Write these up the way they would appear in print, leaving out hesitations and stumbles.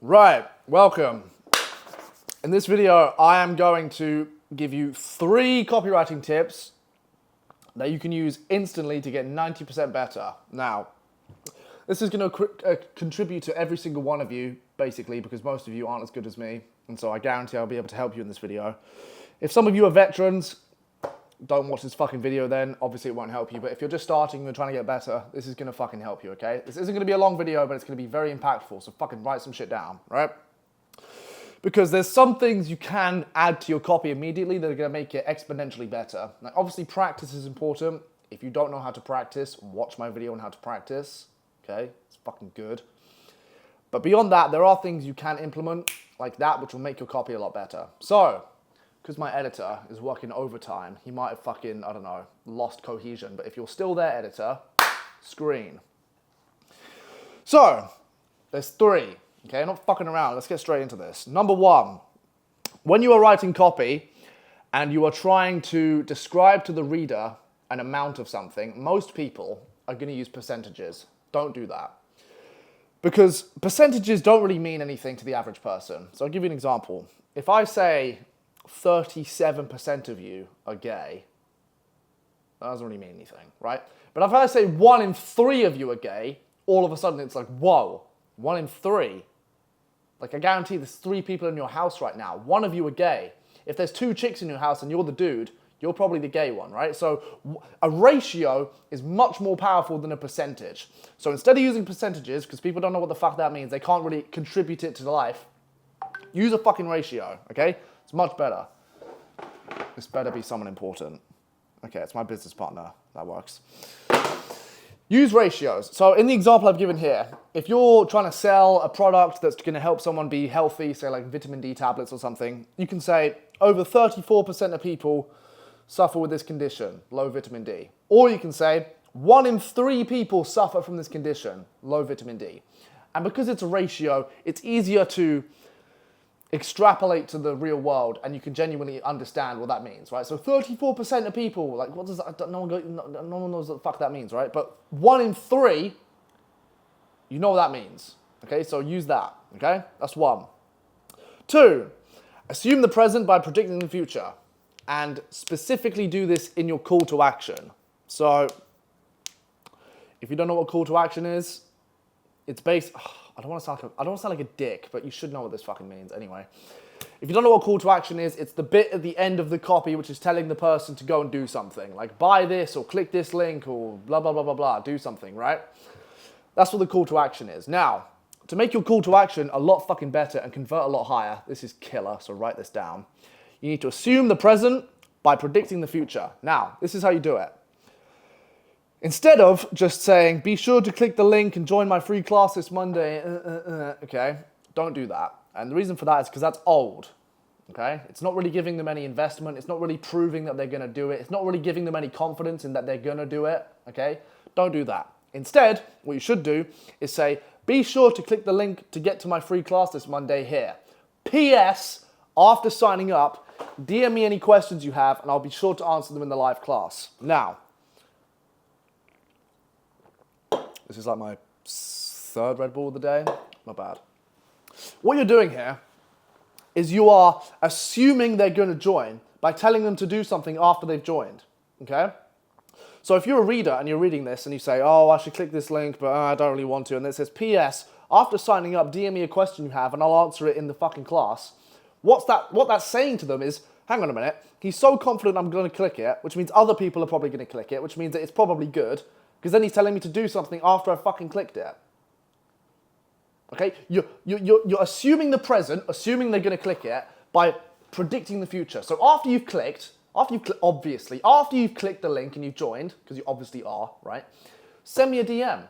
Right, welcome. In this video, I am going to give you 3 copywriting tips that you can use instantly to get 90% better. Now, this is going to contribute to every single one of you, basically, because most of you aren't as good as me, and so I guarantee I'll be able to help you in this video. If some of you are veterans, don't watch this fucking video then. Obviously, it won't help you, but if you're just starting and you're trying to get better, this is going to fucking help you, okay? This isn't going to be a long video, but it's going to be very impactful, so fucking write some shit down, right? Because there's some things you can add to your copy immediately that are going to make it exponentially better. Now, obviously, practice is important. If you don't know how to practice, watch my video on how to practice, okay? It's fucking good. But beyond that, there are things you can implement like that, which will make your copy a lot better. So, because my editor is working overtime, he might have fucking, I don't know, lost cohesion. But if you're still there, editor, screen. So, there's 3. Okay, not fucking around. Let's get straight into this. Number 1, when you are writing copy and you are trying to describe to the reader an amount of something, most people are going to use percentages. Don't do that. Because percentages don't really mean anything to the average person. So I'll give you an example. If I say 37% of you are gay, that doesn't really mean anything, right? But if I say 1 in 3 of you are gay, all of a sudden it's like, whoa, 1 in 3. Like, I guarantee there's 3 people in your house right now. 1 of you are gay. If there's 2 chicks in your house and you're the dude, you're probably the gay one, right? So a ratio is much more powerful than a percentage. So instead of using percentages, because people don't know what the fuck that means, they can't really contribute it to life, use a fucking ratio, okay? It's much better. This better be someone important. Okay, it's my business partner. That works. Use ratios. So in the example I've given here, if you're trying to sell a product that's going to help someone be healthy, say like vitamin D tablets or something, you can say over 34% of people suffer with this condition, low vitamin D. Or you can say 1 in 3 people suffer from this condition, low vitamin D. And because it's a ratio, it's easier to extrapolate to the real world, and you can genuinely understand what that means, right? So 34% of people, like, what does that, no one knows what the fuck that means, right? But 1 in 3, you know what that means, okay? So use that, okay? That's 1. 2, assume the present by predicting the future, and specifically do this in your call to action. So if you don't know what call to action is, it's based, I don't want to sound like a dick, but you should know what this fucking means anyway. If you don't know what call to action is, it's the bit at the end of the copy which is telling the person to go and do something. Like buy this or click this link or blah, blah, blah, blah, blah, do something, right? That's what the call to action is. Now, to make your call to action a lot fucking better and convert a lot higher, this is killer, so write this down. You need to assume the present by predicting the future. Now, this is how you do it. Instead of just saying, be sure to click the link and join my free class this Monday, okay? Don't do that. And the reason for that is because that's old, okay? It's not really giving them any investment. It's not really proving that they're going to do it. It's not really giving them any confidence in that they're going to do it, okay? Don't do that. Instead, what you should do is say, be sure to click the link to get to my free class this Monday here. P.S. After signing up, DM me any questions you have, and I'll be sure to answer them in the live class. Now, this is like my 3rd Red Bull of the day. Not bad. What you're doing here is you are assuming they're going to join by telling them to do something after they've joined, okay? So if you're a reader and you're reading this and you say, oh, I should click this link, but I don't really want to, and it says, P.S. After signing up, DM me a question you have and I'll answer it in the fucking class. What that's saying to them is, hang on a minute, he's so confident I'm going to click it, which means other people are probably going to click it, which means that it's probably good, because then he's telling me to do something after I fucking clicked it. Okay? You're assuming the present, assuming they're going to click it, by predicting the future. So after you've clicked the link and you've joined, because you obviously are, right? Send me a DM.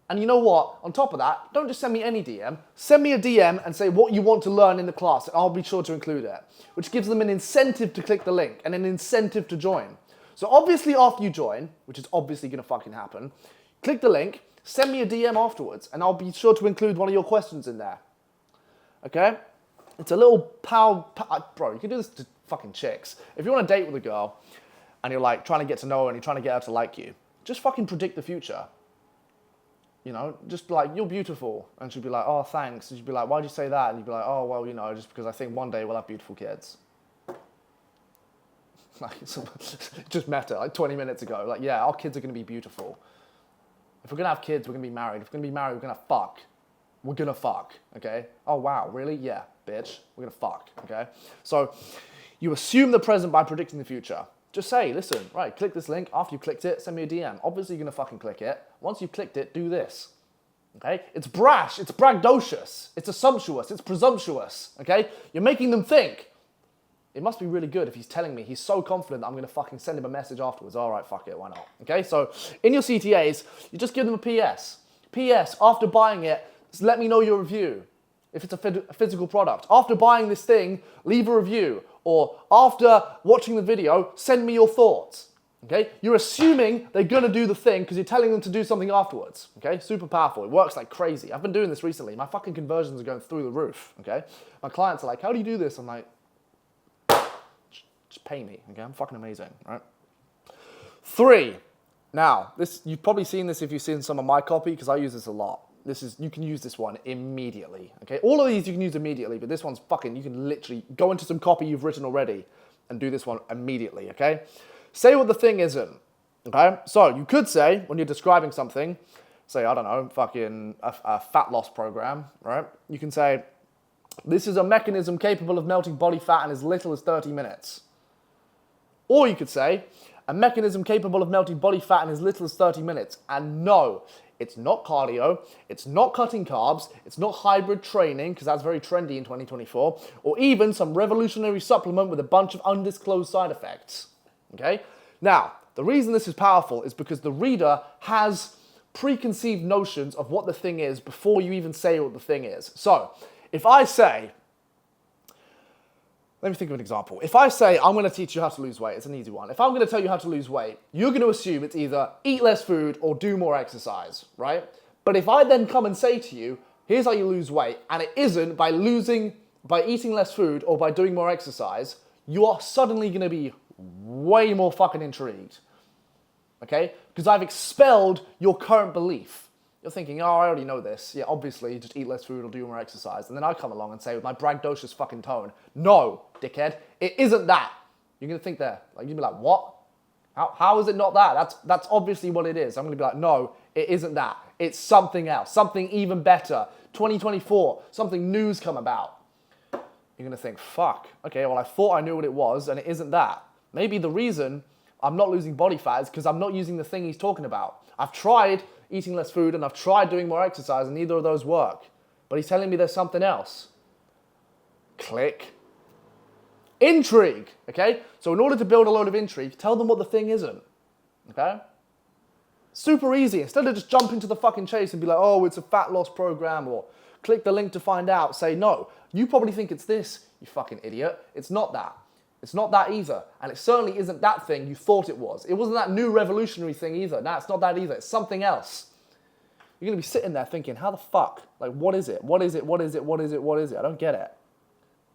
And you know what? On top of that, don't just send me any DM. Send me a DM and say what you want to learn in the class, and I'll be sure to include it. Which gives them an incentive to click the link and an incentive to join. So obviously after you join, which is obviously going to fucking happen, click the link, send me a DM afterwards, and I'll be sure to include one of your questions in there. Okay? It's a little bro, you can do this to fucking chicks. If you're on a date with a girl, and you're like trying to get to know her and you're trying to get her to like you, just fucking predict the future. You know, just be like, you're beautiful. And she'd be like, oh, thanks. And she'd be like, why'd you say that? And you'd be like, oh, well, you know, just because I think one day we'll have beautiful kids. Like, just met her like 20 minutes ago. Like, yeah, our kids are going to be beautiful. If we're going to have kids, we're going to be married. If we're going to be married, we're going to fuck. We're going to fuck, okay? Oh, wow, really? Yeah, bitch. We're going to fuck, okay? So you assume the present by predicting the future. Just say, listen, right, click this link. After you've clicked it, send me a DM. Obviously, you're going to fucking click it. Once you've clicked it, do this, okay? It's brash. It's braggadocious. It's assumptuous. It's presumptuous, okay? You're making them think. It must be really good if he's telling me he's so confident that I'm going to fucking send him a message afterwards. All right, fuck it, why not? Okay, so in your CTAs, you just give them a PS. PS, after buying it, just let me know your review. If it's a physical product. After buying this thing, leave a review. Or after watching the video, send me your thoughts. Okay, you're assuming they're going to do the thing because you're telling them to do something afterwards. Okay, super powerful. It works like crazy. I've been doing this recently. My fucking conversions are going through the roof. Okay, my clients are like, how do you do this? I'm like, just pay me, okay? I'm fucking amazing, right? 3. Now, this you've probably seen this if you've seen some of my copy because I use this a lot. You can use this one immediately, okay? All of these you can use immediately, but this one's fucking, you can literally go into some copy you've written already and do this one immediately, okay? Say what the thing isn't, okay? So you could say, when you're describing something, say, I don't know, fucking a fat loss program, right? You can say, this is a mechanism capable of melting body fat in as little as 30 minutes. Or you could say, a mechanism capable of melting body fat in as little as 30 minutes. And no, it's not cardio, it's not cutting carbs, it's not hybrid training, because that's very trendy in 2024, or even some revolutionary supplement with a bunch of undisclosed side effects. Okay? Now, the reason this is powerful is because the reader has preconceived notions of what the thing is before you even say what the thing is. So, if I say, let me think of an example. If I say, I'm going to teach you how to lose weight, it's an easy one. If I'm going to tell you how to lose weight, you're going to assume it's either eat less food or do more exercise, right? But if I then come and say to you, here's how you lose weight, and it isn't by eating less food or by doing more exercise, you are suddenly going to be way more fucking intrigued, okay? Because I've expelled your current belief. You're thinking, oh, I already know this. Yeah, obviously, just eat less food or do more exercise. And then I come along and say with my braggadocious fucking tone, no, dickhead, it isn't that. You're going to think there. Like, you'd be like, what? How is it not that? That's obviously what it is. I'm going to be like, no, it isn't that. It's something else, something even better. 2024, something new's come about. You're going to think, fuck, okay, well, I thought I knew what it was, and it isn't that. Maybe the reason I'm not losing body fat is because I'm not using the thing he's talking about. I've tried eating less food and I've tried doing more exercise and neither of those work. But he's telling me there's something else. Click. Intrigue, okay? So in order to build a load of intrigue, tell them what the thing isn't, okay? Super easy. Instead of just jumping to the fucking chase and be like, oh, it's a fat loss program, or click the link to find out, say, no, you probably think it's this, you fucking idiot. It's not that. It's not that either. And it certainly isn't that thing you thought it was. It wasn't that new revolutionary thing either. No, it's not that either. It's something else. You're going to be sitting there thinking, how the fuck? Like, what is it? What is it? What is it? What is it? What is it? I don't get it.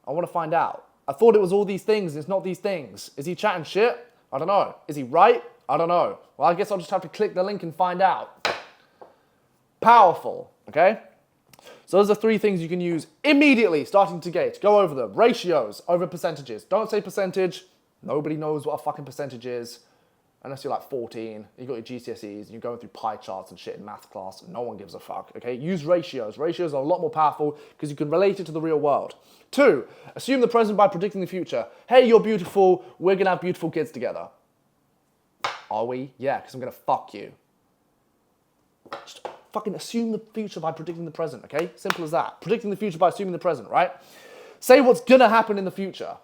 I want to find out. I thought it was all these things. It's not these things. Is he chatting shit? I don't know. Is he right? I don't know. Well, I guess I'll just have to click the link and find out. Powerful, okay? So those are 3 things you can use immediately, starting to gauge. Go over them. Ratios over percentages. Don't say percentage. Nobody knows what a fucking percentage is. Unless you're like 14, you got your GCSEs, and you're going through pie charts and shit in math class, and no one gives a fuck, okay? Use ratios. Ratios are a lot more powerful because you can relate it to the real world. 2, assume the present by predicting the future. Hey, you're beautiful. We're going to have beautiful kids together. Are we? Yeah, because I'm going to fuck you. Just fucking assume the future by predicting the present, okay? Simple as that. Predicting the future by assuming the present, right? Say what's gonna happen in the future,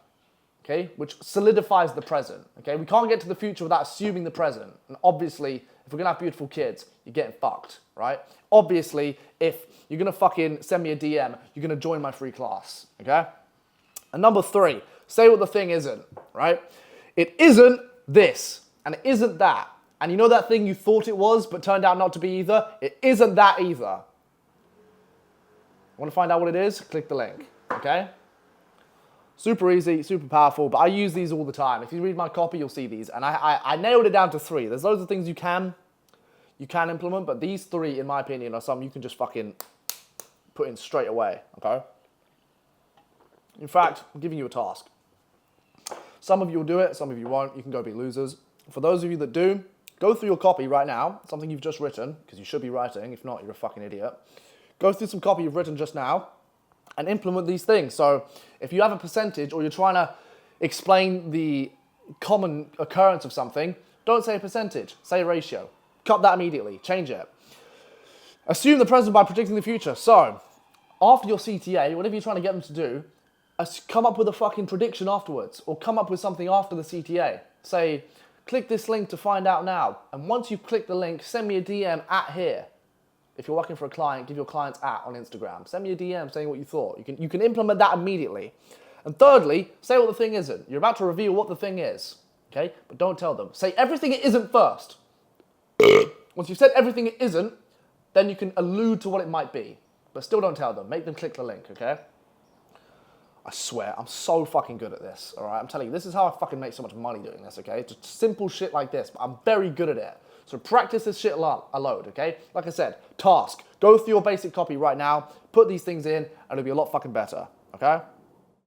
okay? Which solidifies the present, okay? We can't get to the future without assuming the present. And obviously, if we're gonna have beautiful kids, you're getting fucked, right? Obviously, if you're gonna fucking send me a DM, you're gonna join my free class, okay? And number 3, say what the thing isn't, right? It isn't this, and it isn't that. And you know that thing you thought it was, but turned out not to be either? It isn't that either. Want to find out what it is? Click the link, okay? Super easy, super powerful, but I use these all the time. If you read my copy, you'll see these. And I nailed it down to 3. There's loads of things you can you can implement, but these 3, in my opinion, are some you can just fucking put in straight away, okay? In fact, I'm giving you a task. Some of you will do it, some of you won't. You can go be losers. For those of you that do, go through your copy right now, something you've just written, because you should be writing. If not, you're a fucking idiot. Go through some copy you've written just now and implement these things. So if you have a percentage or you're trying to explain the common occurrence of something, don't say a percentage, say a ratio. Cut that immediately, change it. Assume the present by predicting the future. So after your CTA, whatever you're trying to get them to do, come up with a fucking prediction afterwards, or come up with something after the CTA. Say, click this link to find out now. And once you click the link, send me a DM at here. If you're working for a client, give your clients at on Instagram. Send me a DM saying what you thought. You can implement that immediately. And thirdly, say what the thing isn't. You're about to reveal what the thing is, okay? But don't tell them. Say everything it isn't first. Once you've said everything it isn't, then you can allude to what it might be. But still don't tell them. Make them click the link, okay? I swear, I'm so fucking good at this, all right? I'm telling you, this is how I fucking make so much money doing this, okay? Just simple shit like this, but I'm very good at it. So practice this shit a load, okay? Like I said, task. Go through your basic copy right now, put these things in, and it'll be a lot fucking better, okay?